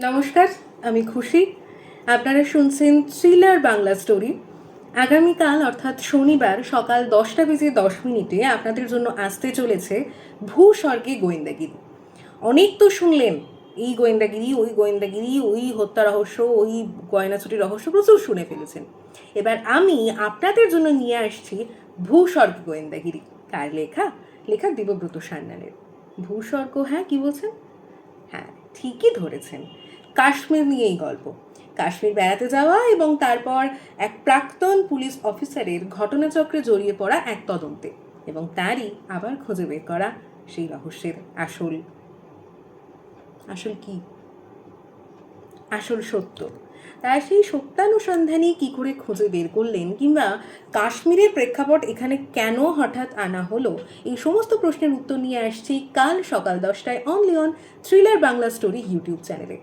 নমস্কার, আমি খুশি। আপনারা শুনছেন থ্রিলার বাংলা স্টোরি। আগামীকাল অর্থাৎ শনিবার সকাল 10টা বেজে 10 মিনিটে আপনাদের জন্য আসতে চলেছে ভূস্বর্গে গোয়েন্দাগিরি। অনেক তো শুনলেন, এই গোয়েন্দাগিরি, ওই গোয়েন্দাগিরি, ওই হত্যা রহস্য, ওই গয়নাচুরি রহস্য প্রচুর শুনে ফেলেছেন। এবার আমি আপনাদের জন্য নিয়ে আসছি ভূস্বর্গ গোয়েন্দাগিরি। কার লেখা? লেখা দেবব্রত সান্যালের। ভূস্বর্গ, হ্যাঁ কি বলছেন? হ্যাঁ, ঠিকই ধরেছেন। কাশ্মীর নিয়েই গল্প। কাশ্মীর বেড়াতে যাওয়া এবং তারপর এক প্রাক্তন পুলিশ অফিসারের ঘটনাচক্রে জড়িয়ে পড়া এক তদন্তে এবং তারই আবার খুঁজে বের করা সেই রহস্যের আসল আসল কি আসল সত্য। তারা সেই সত্যানুসন্ধানী কী করে খুঁজে বের করলেন, কিংবা কাশ্মীরের প্রেক্ষাপট এখানে কেন হঠাৎ আনা হলো, এই সমস্ত প্রশ্নের উত্তর নিয়ে আসছি কাল সকাল 10টায় only on thriller Bangla story YouTube চ্যানেলে।